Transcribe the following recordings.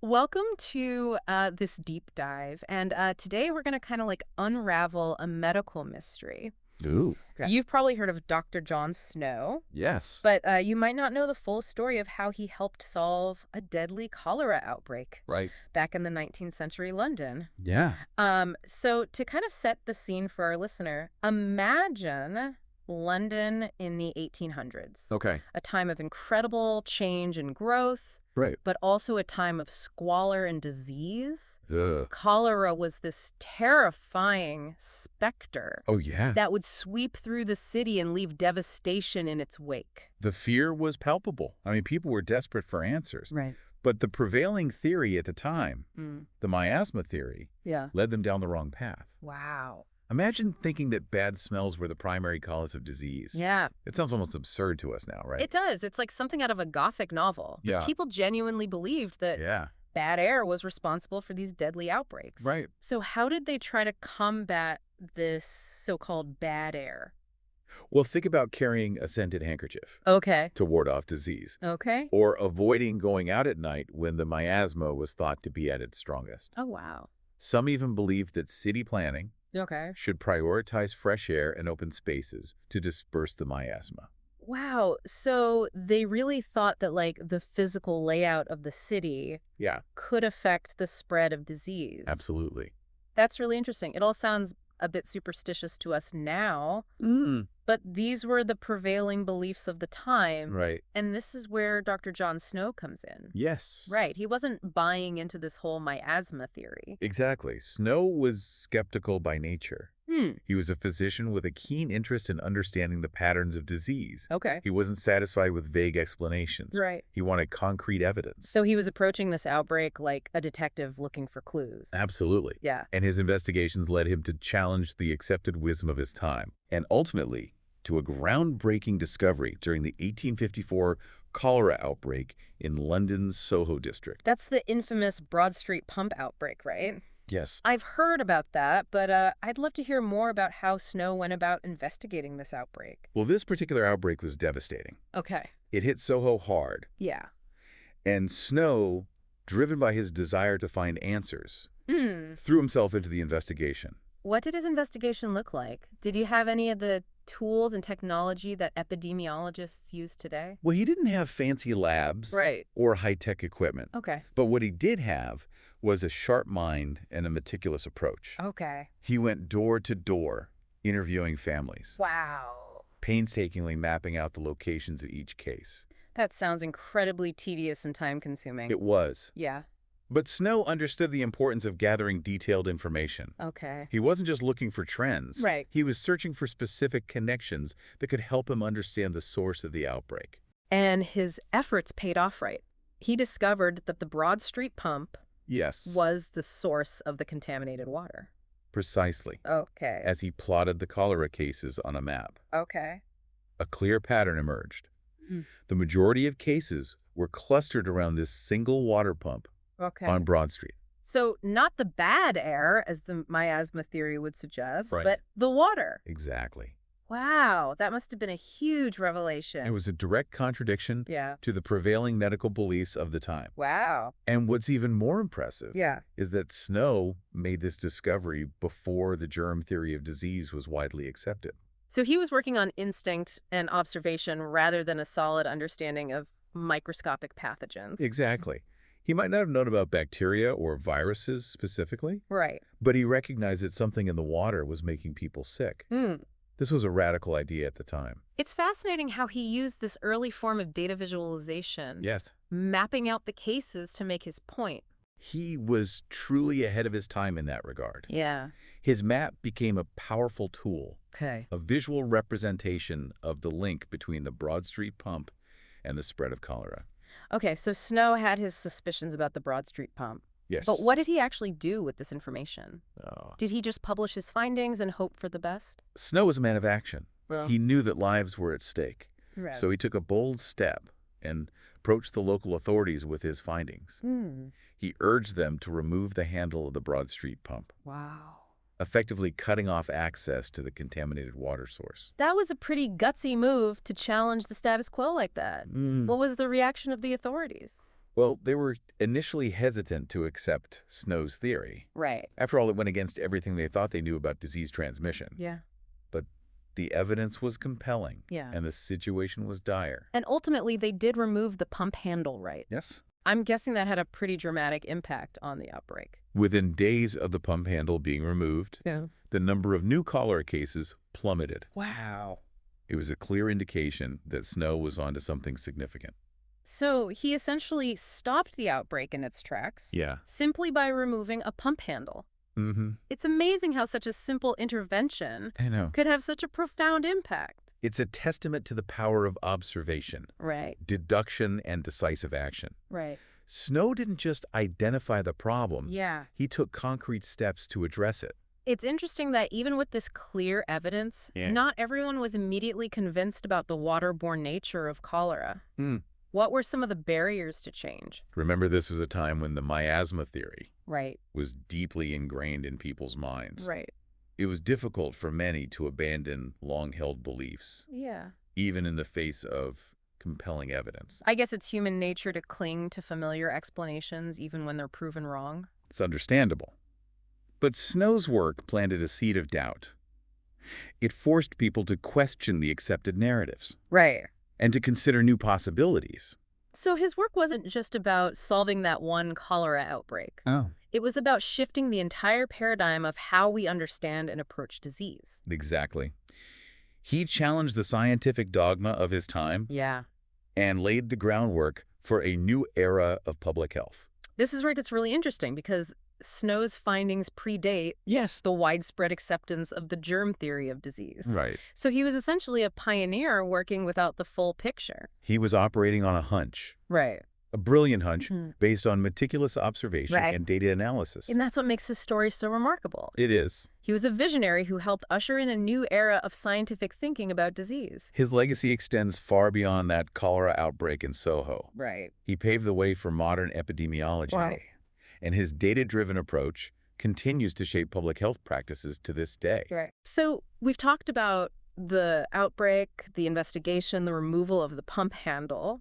Welcome to this deep dive. And today we're going to kind of like unravel a medical mystery. Ooh. Okay. You've probably heard of Dr. John Snow, Yes. but you might not know the full story of how he helped solve a deadly cholera outbreak Right. back in the 19th century London. Yeah. So to kind of set the scene for our listener, imagine London in the 1800s, Okay. a time of incredible change and growth, Right. but also a time of squalor and disease. Ugh. Cholera was this terrifying specter Oh, yeah. that would sweep through the city and leave devastation in its wake. The fear was palpable. I mean, people were desperate for answers. Right. But the prevailing theory at the time, Mm. the miasma theory, Yeah. led them down the wrong path. Wow. Imagine thinking that bad smells were the primary cause of disease. Yeah, It sounds almost absurd to us now, right? it does. It's like something out of a Gothic novel. Yeah. People genuinely believed that Yeah. bad air was responsible for these deadly outbreaks. Right. So how did they try to combat this so-called bad air? Well, think about carrying a scented handkerchief Okay. to ward off disease, Okay. or avoiding going out at night when the miasma was thought to be at its strongest. Oh, wow. Some even believed that city planning Okay. should prioritize fresh air and open spaces to disperse the miasma. Wow. So they really thought that, like, the physical layout of the city Yeah, could affect the spread of disease. absolutely. That's really interesting. It all sounds a bit superstitious to us now, but these were the prevailing beliefs of the time. Right. And this is where Dr. John Snow comes in. Yes. Right. He wasn't buying into this whole miasma theory. Exactly. Snow was skeptical by nature. He was a physician with a keen interest in understanding the patterns of disease. Okay. He wasn't satisfied with vague explanations. Right. He wanted concrete evidence. So he was approaching this outbreak like a detective looking for clues. Absolutely. Yeah. And his investigations led him to challenge the accepted wisdom of his time, and ultimately to a groundbreaking discovery during the 1854 cholera outbreak in London's Soho district. That's the infamous Broad Street pump outbreak, right? Yes. I've heard about that, but I'd love to hear more about how Snow went about investigating this outbreak. Well, this particular outbreak was devastating. Okay. It hit Soho hard, Yeah. and Snow, driven by his desire to find answers, Hmm. threw himself into the investigation. What did his investigation look like? Did you have any of the tools and technology that epidemiologists use today? Well, he didn't have fancy labs Right. or high-tech equipment, Okay. but what he did have was a sharp mind and a meticulous approach. Okay. He went door to door, interviewing families, Wow. painstakingly mapping out the locations of each case. That sounds incredibly tedious and time-consuming. It was. Yeah. But Snow understood the importance of gathering detailed information. Okay. He wasn't just looking for trends. Right. He was searching for specific connections that could help him understand the source of the outbreak. And his efforts paid off, right? He discovered that the Broad Street pump Yes, was the source of the contaminated water. precisely. Okay. As he plotted the cholera cases on a map, Okay. a clear pattern emerged. Hmm. The majority of cases were clustered around this single water pump Okay. on Broad Street. So not the bad air, as the miasma theory would suggest, Right. but the water. Exactly. Wow, that must have been a huge revelation. It was a direct contradiction Yeah. to the prevailing medical beliefs of the time. Wow. And what's even more impressive Yeah. is that Snow made this discovery before the germ theory of disease was widely accepted. So he was working on instinct and observation rather than a solid understanding of microscopic pathogens. Exactly. He might not have known about bacteria or viruses specifically, Right. but he recognized that something in the water was making people sick. Hmm. This was a radical idea at the time. It's fascinating how he used this early form of data visualization, Yes. mapping out the cases to make his point. He was truly ahead of his time in that regard. Yeah. His map became a powerful tool, Okay. a visual representation of the link between the Broad Street pump and the spread of cholera. Okay, so Snow had his suspicions about the Broad Street pump. Yes. But what did he actually do with this information? Oh. Did he just publish his findings and hope for the best? Snow was a man of action. Well, He knew that lives were at stake. right. So he took a bold step and approached the local authorities with his findings. He urged them to remove the handle of the Broad Street pump, Wow. effectively cutting off access to the contaminated water source. That was a pretty gutsy move to challenge the status quo like that. What was the reaction of the authorities? Well, they were initially hesitant to accept Snow's theory. Right. After all, it went against everything they thought they knew about disease transmission. Yeah. But the evidence was compelling, Yeah. and the situation was dire. And ultimately, they did remove the pump handle, right? Yes. I'm guessing that had a pretty dramatic impact on the outbreak. Within days of the pump handle being removed, Yeah. the number of new cholera cases plummeted. Wow. It was a clear indication that Snow was onto something significant. So he essentially stopped the outbreak in its tracks Yeah. simply by removing a pump handle. Mm-hmm. It's amazing how such a simple intervention I know. could have such a profound impact. It's a testament to the power of observation, Right. deduction, and decisive action. Right. Snow didn't just identify the problem. Yeah. He took concrete steps to address it. It's interesting that even with this clear evidence, not everyone was immediately convinced about the waterborne nature of cholera. What were some of the barriers to change? Remember, this was a time when the miasma theory Right. was deeply ingrained in people's minds. Right. It was difficult for many to abandon long-held beliefs, Yeah. even in the face of compelling evidence. I guess it's human nature to cling to familiar explanations even when they're proven wrong. It's understandable. But Snow's work planted a seed of doubt. It forced people to question the accepted narratives Right. and to consider new possibilities. So his work wasn't just about solving that one cholera outbreak. Oh. It was about shifting the entire paradigm of how we understand and approach disease. Exactly. He challenged the scientific dogma of his time Yeah. and laid the groundwork for a new era of public health. This is where it gets really interesting because Snow's findings predate the widespread acceptance of the germ theory of disease. Right. So he was essentially a pioneer working without the full picture. He was operating on a hunch, Right. a brilliant hunch based on meticulous observation Right. and data analysis. And that's what makes his story so remarkable. It is. He was a visionary who helped usher in a new era of scientific thinking about disease. His legacy extends far beyond that cholera outbreak in Soho. Right. He paved the way for modern epidemiology. Wow. And his data-driven approach continues to shape public health practices to this day. Right. So we've talked about the outbreak, the investigation, the removal of the pump handle.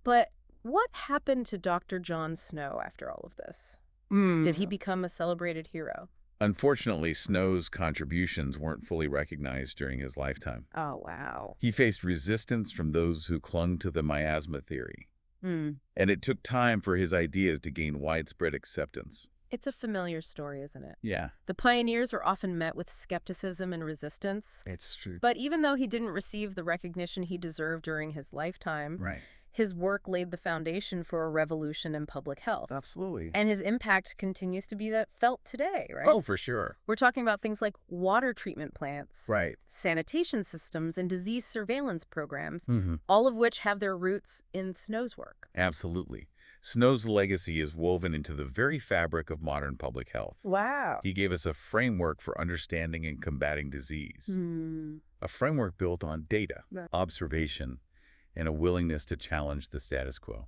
But what happened to Dr. John Snow after all of this? Did he become a celebrated hero? Unfortunately, Snow's contributions weren't fully recognized during his lifetime. Oh, wow. He faced resistance from those who clung to the miasma theory. And it took time for his ideas to gain widespread acceptance. It's a familiar story, isn't it? Yeah. The pioneers are often met with skepticism and resistance. It's true. But even though he didn't receive the recognition he deserved during his lifetime, Right. his work laid the foundation for a revolution in public health. Absolutely. And his impact continues to be felt today, right? Oh, for sure. We're talking about things like water treatment plants, Right. sanitation systems, and disease surveillance programs, all of which have their roots in Snow's work. Absolutely. Snow's legacy is woven into the very fabric of modern public health. Wow. He gave us a framework for understanding and combating disease. A framework built on data, observation, and a willingness to challenge the status quo.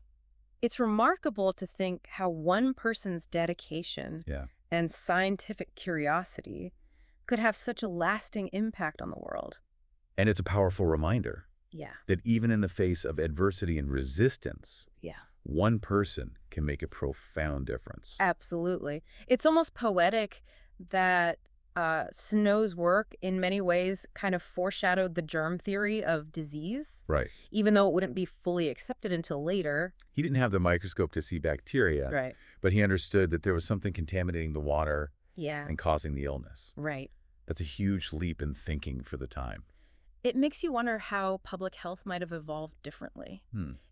It's remarkable to think how one person's dedication and scientific curiosity could have such a lasting impact on the world. And it's a powerful reminder that even in the face of adversity and resistance, one person can make a profound difference. Absolutely. It's almost poetic that Snow's work in many ways kind of foreshadowed the germ theory of disease. Right. Even though it wouldn't be fully accepted until later. He didn't have the microscope to see bacteria, Right. but he understood that there was something contaminating the water Yeah. and causing the illness. Right. That's a huge leap in thinking for the time. It makes you wonder how public health might have evolved differently.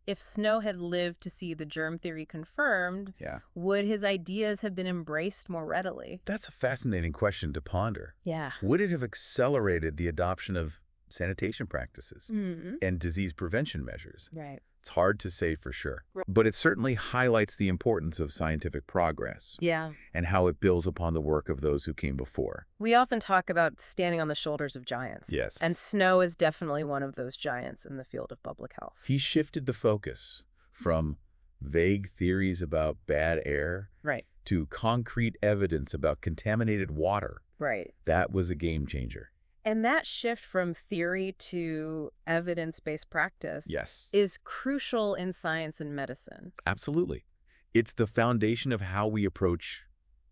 If Snow had lived to see the germ theory confirmed, would his ideas have been embraced more readily? That's a fascinating question to ponder. Yeah. Would it have accelerated the adoption of sanitation practices and disease prevention measures? Right. It's hard to say for sure, but it certainly highlights the importance of scientific progress Yeah. and how it builds upon the work of those who came before. We often talk about standing on the shoulders of giants. Yes. And Snow is definitely one of those giants in the field of public health. He shifted the focus from vague theories about bad air to concrete evidence about contaminated water. Right. That was a game changer. And that shift from theory to evidence-based practice Yes, is crucial in science and medicine. absolutely. It's the foundation of how we approach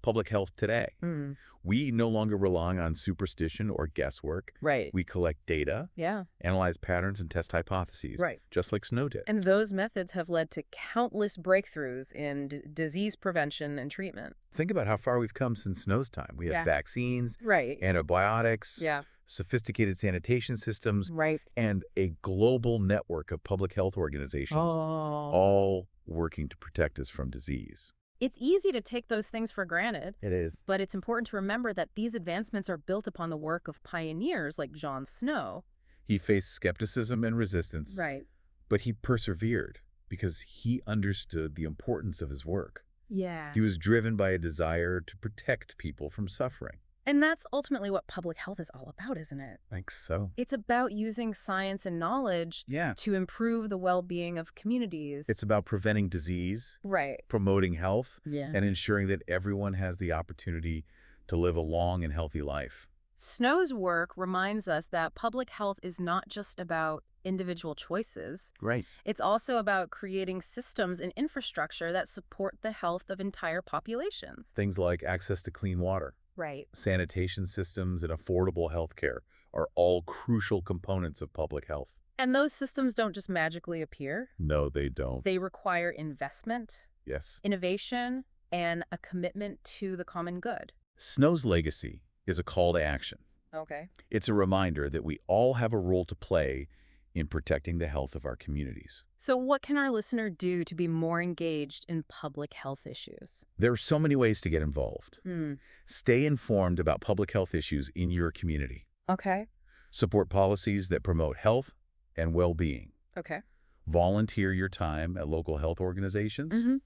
public health today. Mm, We no longer rely on superstition or guesswork. right. We collect data, Yeah, analyze patterns, and test hypotheses, right. just like Snow did. And those methods have led to countless breakthroughs in disease prevention and treatment. Think about how far we've come since Snow's time. We have Yeah. vaccines, Right. antibiotics, Yeah. sophisticated sanitation systems, Right. and a global network of public health organizations, Oh. all working to protect us from disease. It's easy to take those things for granted, It is. but it's important to remember that these advancements are built upon the work of pioneers like John Snow. He faced skepticism and resistance, Right. but he persevered because he understood the importance of his work. Yeah. He was driven by a desire to protect people from suffering. And that's ultimately what public health is all about, isn't it? I think so. It's about using science and knowledge Yeah. to improve the well-being of communities. It's about preventing disease, right. promoting health, Yeah. and ensuring that everyone has the opportunity to live a long and healthy life. Snow's work reminds us that public health is not just about individual choices. Right. It's also about creating systems and infrastructure that support the health of entire populations. Things like access to clean water, Right. sanitation systems, and affordable health care are all crucial components of public health. And those systems don't just magically appear. No, they don't. They require investment, Yes. innovation, and a commitment to the common good. Snow's legacy is a call to action. Okay. It's a reminder that we all have a role to play in protecting the health of our communities. So what can our listener do to be more engaged in public health issues? There are so many ways to get involved. Stay informed about public health issues in your community. Okay. Support policies that promote health and well-being. Okay. Volunteer your time at local health organizations. Mm-hmm.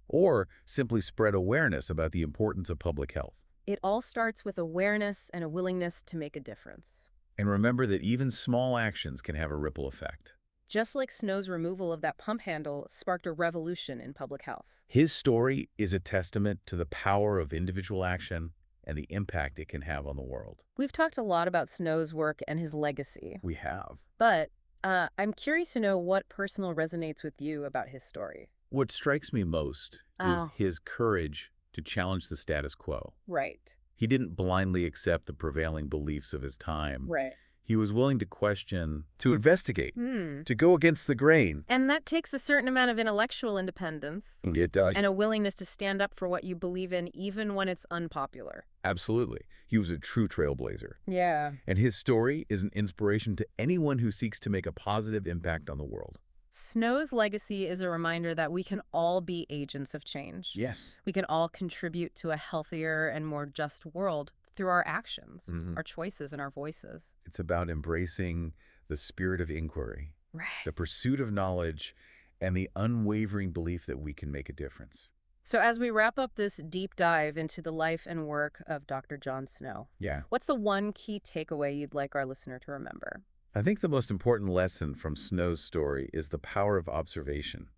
Or simply spread awareness about the importance of public health. It all starts with awareness and a willingness to make a difference. And remember that even small actions can have a ripple effect. Just like Snow's removal of that pump handle sparked a revolution in public health. His story is a testament to the power of individual action and the impact it can have on the world. We've talked a lot about Snow's work and his legacy, We have. but I'm curious to know what personal resonates with you about his story. What strikes me most is Oh. his courage to challenge the status quo. Right. He didn't blindly accept the prevailing beliefs of his time. Right. He was willing to question, to investigate, Hmm. to go against the grain. And that takes a certain amount of intellectual independence It does. and a willingness to stand up for what you believe in, even when it's unpopular. Absolutely. He was a true trailblazer. Yeah. And his story is an inspiration to anyone who seeks to make a positive impact on the world. Snow's legacy is a reminder that we can all be agents of change. Yes. We can all contribute to a healthier and more just world through our actions, Mhm. our choices, and our voices. It's about embracing the spirit of inquiry, Right. the pursuit of knowledge, and the unwavering belief that we can make a difference. So as we wrap up this deep dive into the life and work of Dr. John Snow, Yeah. what's the one key takeaway you'd like our listener to remember? I think the most important lesson from Snow's story is the power of observation,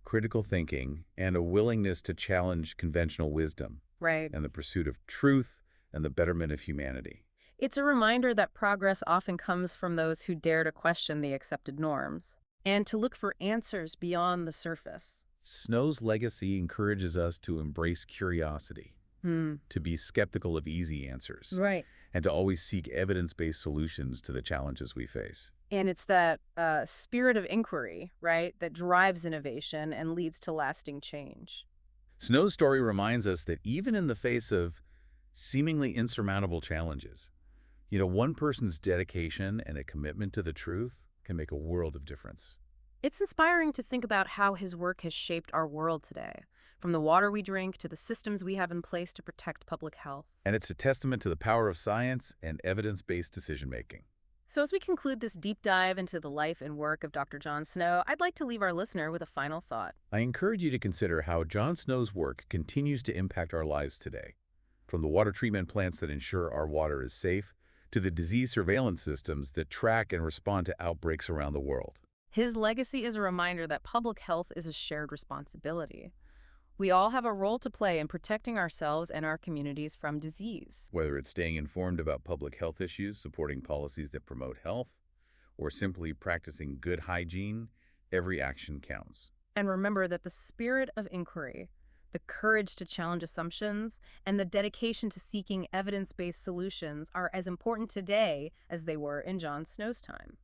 critical thinking, and a willingness to challenge conventional wisdom Right. and the pursuit of truth and the betterment of humanity. It's a reminder that progress often comes from those who dare to question the accepted norms and to look for answers beyond the surface. Snow's legacy encourages us to embrace curiosity, to be skeptical of easy answers, Right. and to always seek evidence-based solutions to the challenges we face. And it's that spirit of inquiry, right, that drives innovation and leads to lasting change. Snow's story reminds us that even in the face of seemingly insurmountable challenges, one person's dedication and a commitment to the truth can make a world of difference. It's inspiring to think about how his work has shaped our world today, from the water we drink to the systems we have in place to protect public health. And it's a testament to the power of science and evidence-based decision-making. So as we conclude this deep dive into the life and work of Dr. John Snow, I'd like to leave our listener with a final thought. I encourage you to consider how John Snow's work continues to impact our lives today, from the water treatment plants that ensure our water is safe to the disease surveillance systems that track and respond to outbreaks around the world. His legacy is a reminder that public health is a shared responsibility, We all have a role to play in protecting ourselves and our communities from disease. Whether it's staying informed about public health issues, supporting policies that promote health, or simply practicing good hygiene, every action counts. And remember that the spirit of inquiry, the courage to challenge assumptions, and the dedication to seeking evidence-based solutions are as important today as they were in John Snow's time.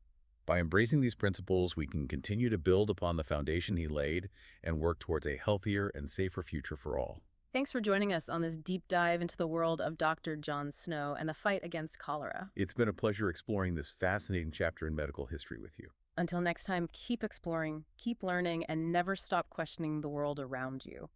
By embracing these principles, we can continue to build upon the foundation he laid and work towards a healthier and safer future for all. Thanks for joining us on this deep dive into the world of Dr. John Snow and the fight against cholera. It's been a pleasure exploring this fascinating chapter in medical history with you. Until next time, keep exploring, keep learning, and never stop questioning the world around you.